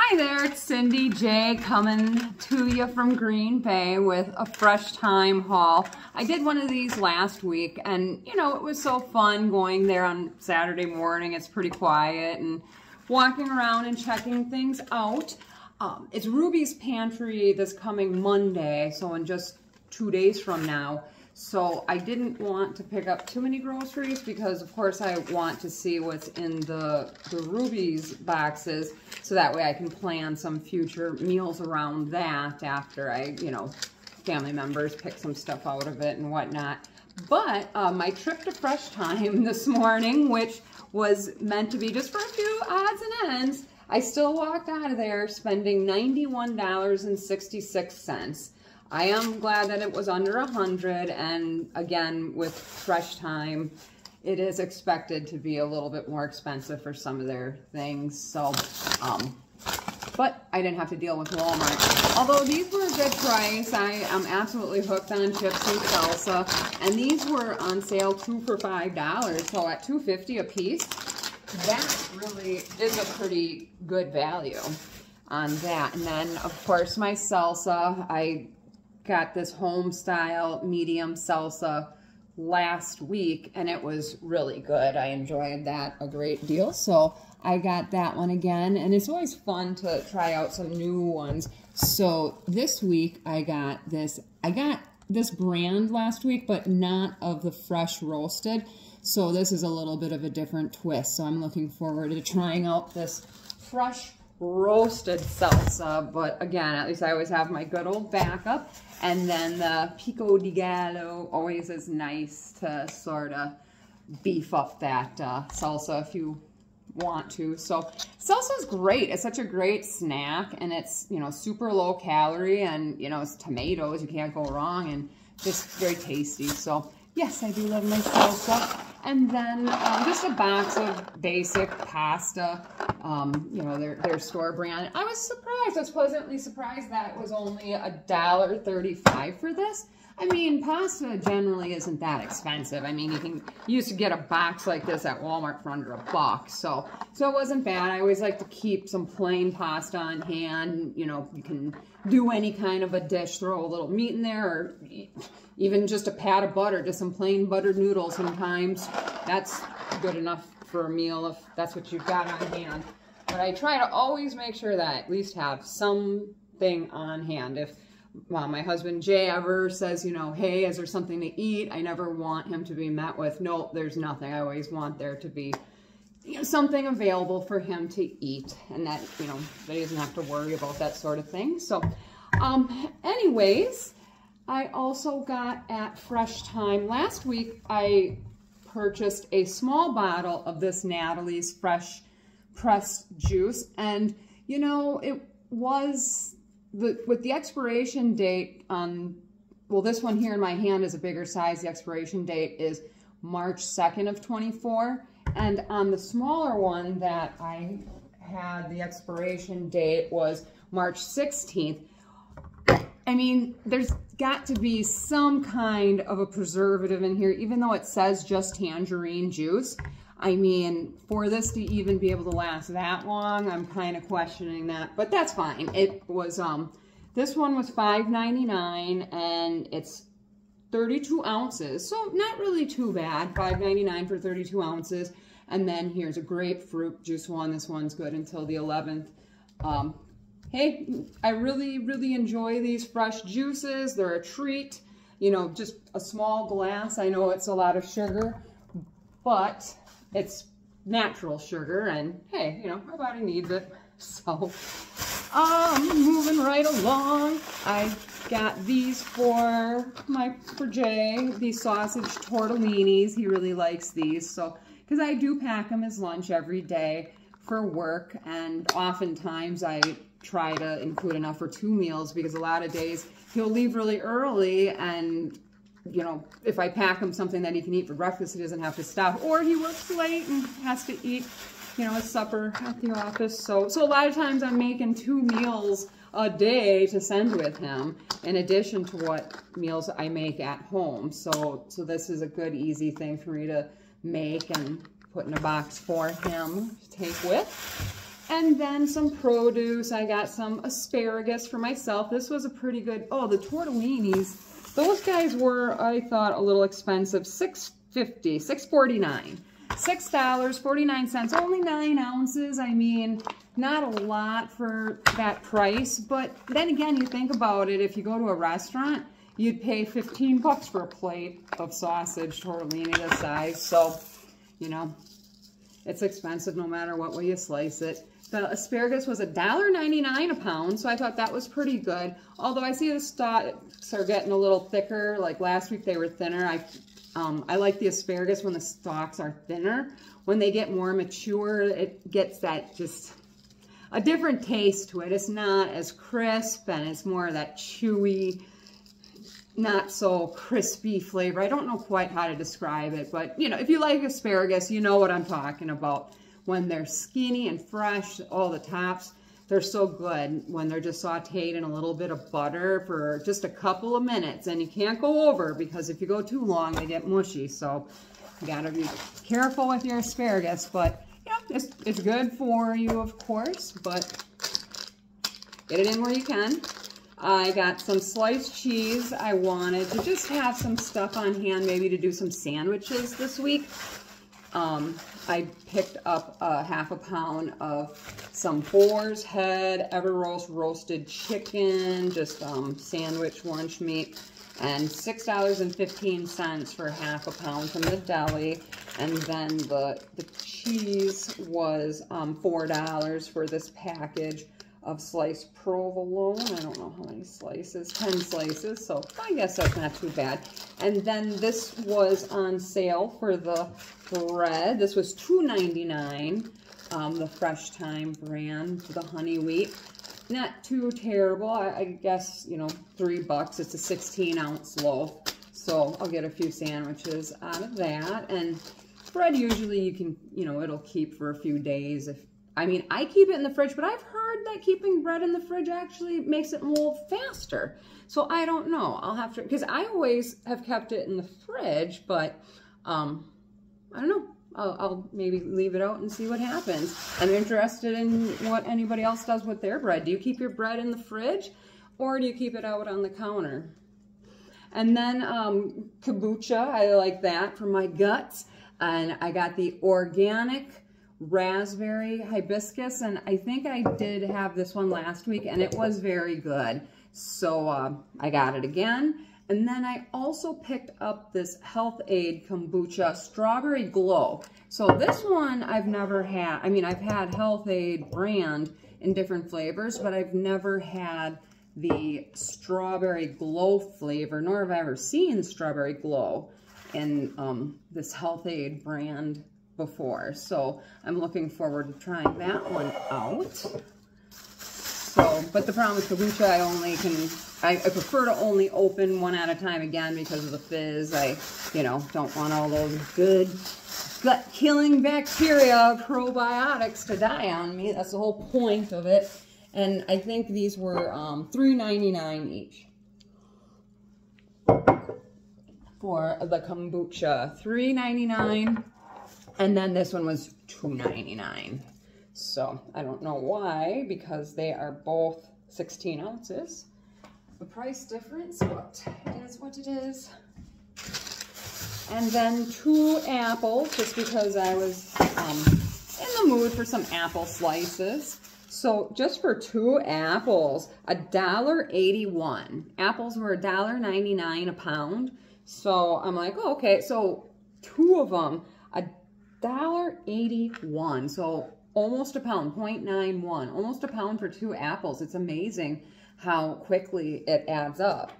Hi there, it's Cindy J coming to you from Green Bay with a Fresh Thyme haul. I did one of these last week and you know, it was so fun going there on Saturday morning. It's pretty quiet and walking around and checking things out. It's Ruby's Pantry this coming Monday, so in just 2 days from now. So I didn't want to pick up too many groceries because of course I want to see what's in the Ruby's boxes so that way I can plan some future meals around that after I, you know, family members pick some stuff out of it and whatnot. But my trip to Fresh Thyme this morning, which was meant to be just for a few odds and ends, I still walked out of there spending $91.66. I am glad that it was under 100, and again, with Fresh Thyme, it is expected to be a little bit more expensive for some of their things, so, but I didn't have to deal with Walmart. Although these were a good price, I am absolutely hooked on chips and salsa, and these were on sale 2 for $5, so at $2.50 a piece, that really is a pretty good value on that. And then, of course, my salsa, I got this home style medium salsa last week and it was really good. I enjoyed that a great deal, so I got that one again, and it's always fun to try out some new ones. So this week I got this brand last week, but not of the fresh roasted, so this is a little bit of a different twist. So I'm looking forward to trying out this fresh roasted salsa, but again, at least I always have my good old backup. And then the pico di gallo always is nice to sort of beef up that salsa if you want to. So salsa is great. It's such a great snack, and it's, you know, super low calorie, and you know, it's tomatoes, you can't go wrong, and just very tasty. So yes, I do love my salsa. And then just a box of basic pasta, you know, their store brand. I was surprised, I was pleasantly surprised that it was only $1.35 for this. I mean, pasta generally isn't that expensive. I mean, you used to get a box like this at Walmart for under $1, so it wasn't bad. I always like to keep some plain pasta on hand. You know, you can do any kind of a dish, throw a little meat in there, or even just a pat of butter, just some plain buttered noodles sometimes. That's good enough for a meal if that's what you've got on hand. But I try to always make sure that I at least have something on hand. If my husband Jay ever says, you know, hey, is there something to eat? I never want him to be met with, nope, there's nothing. I always want there to be, you know, something available for him to eat, and that, you know, that he doesn't have to worry about that sort of thing. So, anyways, I also got at Fresh Thyme last week, I purchased a small bottle of this Natalie's Fresh Pressed Juice, and you know, it was with the expiration date on, well, this one here in my hand is a bigger size. The expiration date is March 2nd of 24, and on the smaller one that I had, the expiration date was March 16th. I mean, there's got to be some kind of a preservative in here, even though it says just tangerine juice. I mean, for this to even be able to last that long, I'm kind of questioning that, but that's fine. It was, this one was $5.99, and it's 32 ounces, so not really too bad. $5.99 for 32 ounces. And then here's a grapefruit juice one. This one's good until the 11th. Hey, I really, really enjoy these fresh juices. They're a treat. You know, just a small glass. I know it's a lot of sugar, but it's natural sugar, and hey, you know, my body needs it. So, moving right along, I got these for Jay, these sausage tortellinis. He really likes these, so, because I do pack him his lunch every day for work, and oftentimes I try to include enough for 2 meals, because a lot of days he'll leave really early, and you know, if I pack him something that he can eat for breakfast, he doesn't have to stop, or he works late and has to eat, you know, his supper at the office. So a lot of times I'm making 2 meals a day to send with him, in addition to what meals I make at home. So this is a good, easy thing for me to make and put in a box for him to take with. And then some produce. I got some asparagus for myself. This was a pretty good, oh, the tortellinis. Those guys were, I thought, a little expensive. $6.50, $6.49. $6.49, only 9 ounces. I mean, not a lot for that price. But then again, you think about it, if you go to a restaurant, you'd pay 15 bucks for a plate of sausage tortellini this size. So, you know, it's expensive no matter what way you slice it. The asparagus was $1.99 a pound, so I thought that was pretty good. Although I see the stalks are getting a little thicker. Like last week they were thinner. I like the asparagus when the stalks are thinner. When they get more mature, it gets that just a different taste to it. It's not as crisp and it's more of that chewy, not so crispy flavor. I don't know quite how to describe it, but you know, if you like asparagus, you know what I'm talking about. When they're skinny and fresh, all the tops, they're so good when they're just sauteed in a little bit of butter for just a couple of minutes. And you can't go over, because if you go too long, they get mushy. So you gotta be careful with your asparagus. But yeah, it's good for you, of course, but get it in where you can. I got some sliced cheese. I wanted to just have some stuff on hand, maybe to do some sandwiches this week. I picked up half a pound of some boar's head, Everroast roasted chicken, just sandwich lunch meat, and $6.15 for half a pound from the deli. And then the cheese was $4 for this package of sliced provolone. I don't know how many slices, 10 slices, so I guess that's not too bad. And then this was on sale for the bread. This was $2.99, the Fresh Thyme brand, the honey wheat. Not too terrible. I guess, you know, $3. It's a 16-ounce loaf, so I'll get a few sandwiches out of that. And bread, usually you can, you know, it'll keep for a few days. I mean, I keep it in the fridge, but I've heard that keeping bread in the fridge actually makes it mold faster. So I don't know. I'll have to, because I always have kept it in the fridge, but I don't know. I'll maybe leave it out and see what happens. I'm interested in what anybody else does with their bread. Do you keep your bread in the fridge, or do you keep it out on the counter? And then kombucha, I like that for my guts. And I got the organic raspberry hibiscus, and I think I did have this one last week, and it was very good. So I got it again. And then I also picked up this Health Aid kombucha Strawberry Glow. So this one I've never had. I mean, I've had Health Aid brand in different flavors, but I've never had the Strawberry Glow flavor, nor have I ever seen Strawberry Glow in this Health Aid brand before. So I'm looking forward to trying that one out. So, but the problem with kombucha, I prefer to only open one at a time, again, because of the fizz. I, you know, don't want all those good gut-killing bacteria, probiotics, to die on me. That's the whole point of it. And I think these were $3.99 each for the kombucha. $3.99, and then this one was $2.99. So I don't know why, because they are both 16 ounces. The price difference, but it is what it is. And then 2 apples, just because I was in the mood for some apple slices. So just for 2 apples, $1.81. Apples were $1.99 a pound. So I'm like, oh, okay, so 2 of them, $1.81. So almost a pound, 0.91, almost a pound for 2 apples. It's amazing how quickly it adds up.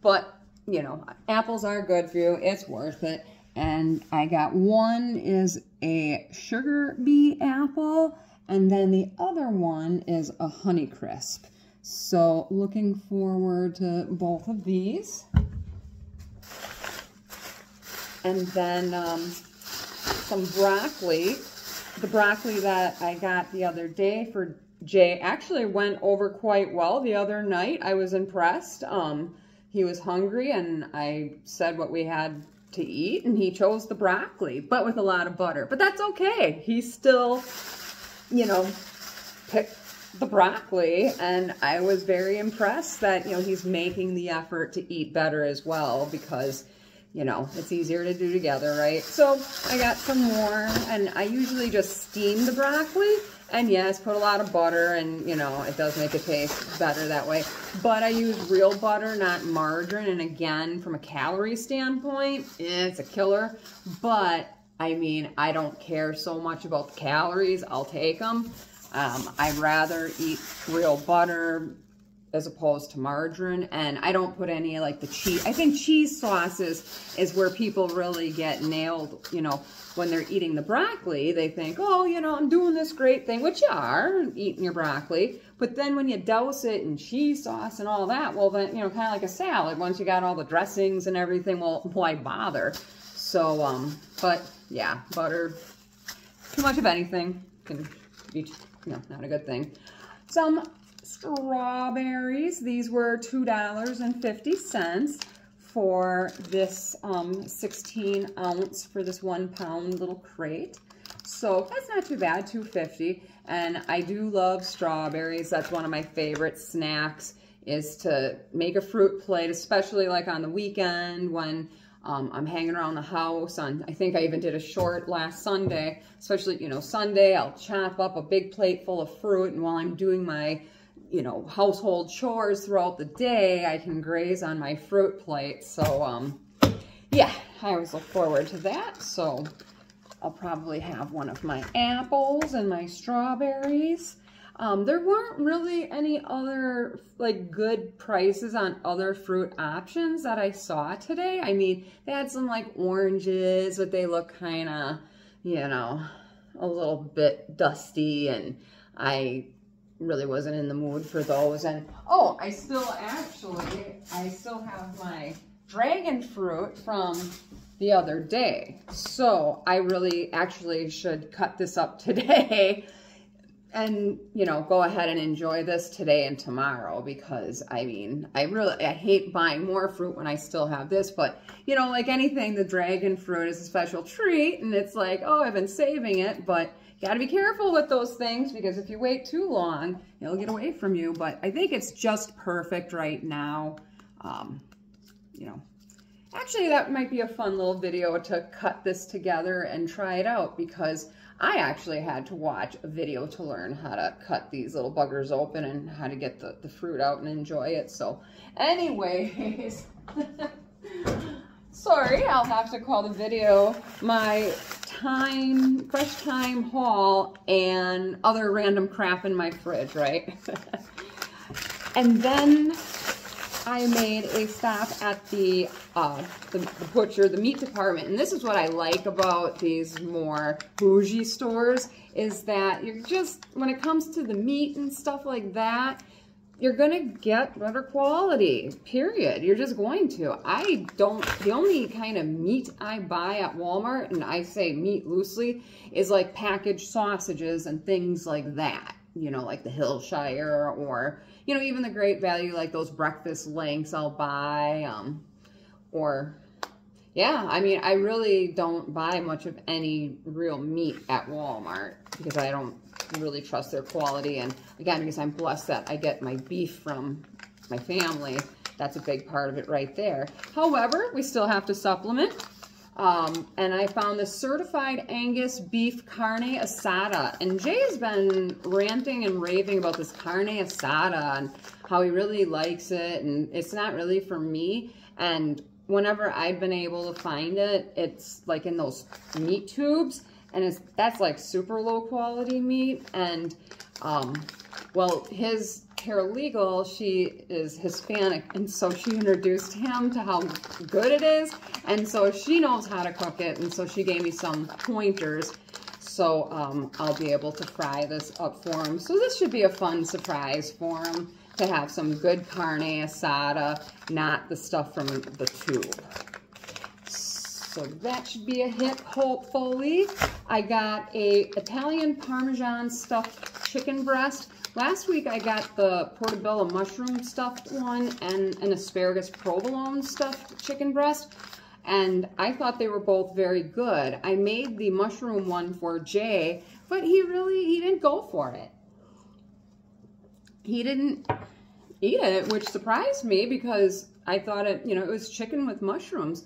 But, you know, apples are good for you. It's worth it. And I got one is a sugar bee apple, and then the other one is a Honey Crisp. So looking forward to both of these. And then some broccoli. The broccoli that I got the other day for Jay actually went over quite well the other night. I was impressed. He was hungry, and I said what we had to eat, and he chose the broccoli, but with a lot of butter. But that's okay. He's still, you know, pick the broccoli, and I was very impressed that, you know, he's making the effort to eat better as well, because, you know, it's easier to do together, right? So I got some more, and I usually just steam the broccoli, and yes, put a lot of butter, and, you know, it does make it taste better that way. But I use real butter, not margarine, and again, from a calorie standpoint, it's a killer. But, I mean, I don't care so much about the calories. I'll take them. I'd rather eat real butter as opposed to margarine, and I don't put any like the cheese. I think cheese sauces is where people really get nailed, you know, when they're eating the broccoli. They think, oh, you know, I'm doing this great thing, which you are, eating your broccoli, but then when you douse it in cheese sauce and all that, well then, you know, kind of like a salad, once you got all the dressings and everything, well, why bother? So, but yeah, butter, too much of anything can be, you know, not a good thing. Some strawberries. These were $2.50 for this 16 ounce for this 1 pound little crate. So that's not too bad, $2.50. And I do love strawberries. That's one of my favorite snacks, is to make a fruit plate, especially like on the weekend when I'm hanging around the house. I think I even did a short last Sunday, especially, you know, Sunday, I'll chop up a big plate full of fruit, and while I'm doing my, you know, household chores throughout the day, I can graze on my fruit plate. So, yeah, I always look forward to that. So I'll probably have one of my apples and my strawberries. There weren't really any other like good prices on other fruit options that I saw today. I mean, they had some like oranges, but they look kind of, you know, a little bit dusty, and I really wasn't in the mood for those. And oh, I still have my dragon fruit from the other day. So I really actually should cut this up today and, you know, go ahead and enjoy this today and tomorrow, because I mean, I hate buying more fruit when I still have this, but you know, like anything, the dragon fruit is a special treat, and it's like, oh, I've been saving it, but you gotta be careful with those things, because if you wait too long, it'll get away from you. But I think it's just perfect right now. You know, actually that might be a fun little video to cut this together and try it out, because I actually had to watch a video to learn how to cut these little buggers open and how to get the fruit out and enjoy it. So anyways, sorry, I'll have to call the video my Fresh Thyme haul and other random crap in my fridge, right? And then I made a stop at the butcher, the meat department. And this is what I like about these more bougie stores, is that you're just, when it comes to the meat and stuff like that, you're gonna get better quality, period. You're just going to. The only kind of meat I buy at Walmart, and I say meat loosely, is like packaged sausages and things like that. You know, like the Hillshire, or, you know, even the Great Value, like those breakfast links I'll buy, or, yeah, I mean, I really don't buy much of any real meat at Walmart, because I don't really trust their quality. And again, because I'm blessed that I get my beef from my family, that's a big part of it right there. However, we still have to supplement. And I found this certified Angus beef carne asada, and Jay's been ranting and raving about this carne asada and how he really likes it, and it's not really for me. And whenever I've been able to find it, it's like in those meat tubes, and that's like super low quality meat. And well, his paralegal, she is Hispanic, and so she introduced him to how good it is, and so she knows how to cook it, and so she gave me some pointers. So I'll be able to fry this up for him. So this should be a fun surprise for him, to have some good carne asada, not the stuff from the tube. So that should be a hit, hopefully. I got a Italian Parmesan stuffed chicken breast. Last week I got the portobello mushroom stuffed one and an asparagus provolone stuffed chicken breast, and I thought they were both very good. I made the mushroom one for Jay, but he didn't go for it. he didn't eat it, which surprised me because I thought it, it was chicken with mushrooms.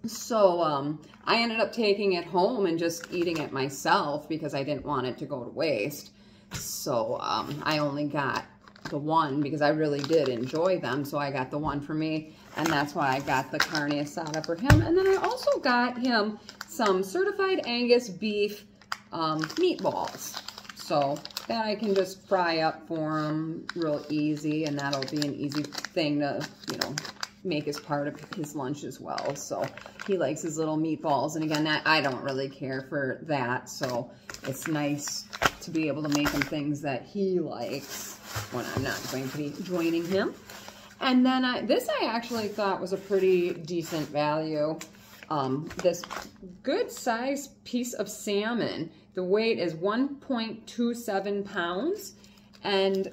So I ended up taking it home and just eating it myself because I didn't want it to go to waste. So I only got the one because I really did enjoy them. So I got the one for me, and that's why I got the carne asada for him. And then I also got him some certified Angus beef meatballs. So that I can just fry up for him real easy, and that'll be an easy thing to, make as part of his lunch as well. So he likes his little meatballs, and again, that I don't really care for that, so it's nice to be able to make him things that he likes when I'm not going to be joining him. And then this I actually thought was a pretty decent value. This good size piece of salmon. The weight is 1.27 pounds, and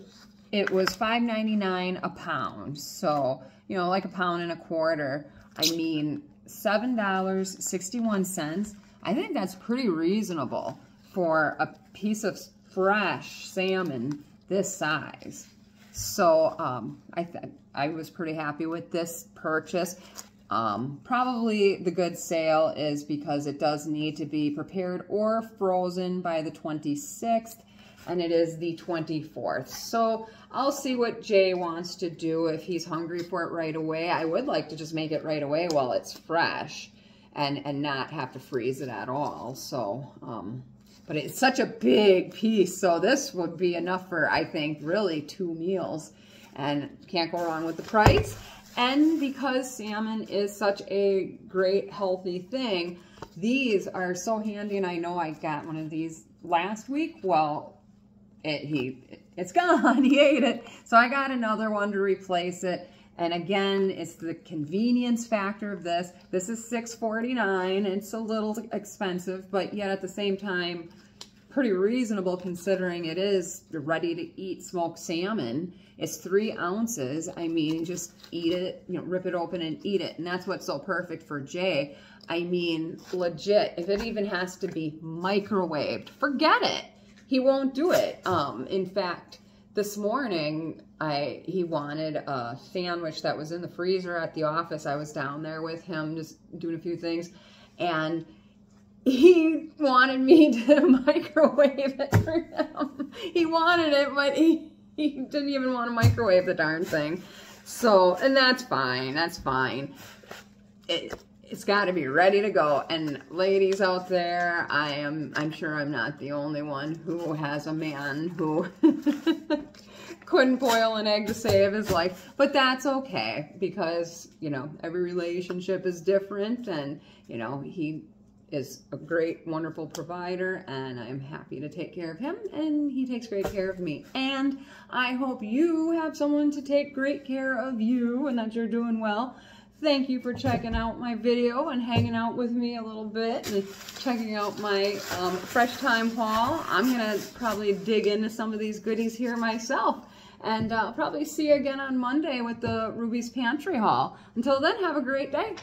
it was $5.99 a pound. So, like $1.25. I mean, $7.61. I think that's pretty reasonable for a piece of fresh salmon this size. So, I was pretty happy with this purchase. Probably the good sale is because it does need to be prepared or frozen by the 26th, and it is the 24th. So I'll see what Jay wants to do if he's hungry for it right away. I would like to just make it right away while it's fresh and not have to freeze it at all. So, but it's such a big piece, so this would be enough for, I think, really 2 meals, and can't go wrong with the price. And because salmon is such a great healthy thing, these are so handy. And I know I got one of these last week. Well, it's gone. He ate it. So I got another one to replace it. And again, it's the convenience factor of this. This is $6.49. It's a little expensive, but yet at the same time, pretty reasonable considering it is ready to eat smoked salmon. It's 3 ounces. I mean, just eat it, rip it open and eat it. And that's what's so perfect for Jay. I mean, legit, if it even has to be microwaved, forget it. He won't do it. In fact, this morning, he wanted a sandwich that was in the freezer at the office. I was down there with him just doing a few things, and he wanted me to microwave it for him. He wanted it, but he didn't even want to microwave the darn thing. So, and that's fine. That's fine. It's got to be ready to go. And ladies out there, I'm sure I'm not the only one who has a man who couldn't boil an egg to save his life. But that's okay because, every relationship is different, and, he is a great, wonderful provider, and I'm happy to take care of him, and he takes great care of me. And I hope you have someone to take great care of you and that you're doing well. Thank you for checking out my video and hanging out with me a little bit and checking out my Fresh Thyme haul. I'm going to probably dig into some of these goodies here myself. And I'll probably see you again on Monday with the Ruby's Pantry haul. Until then, have a great day.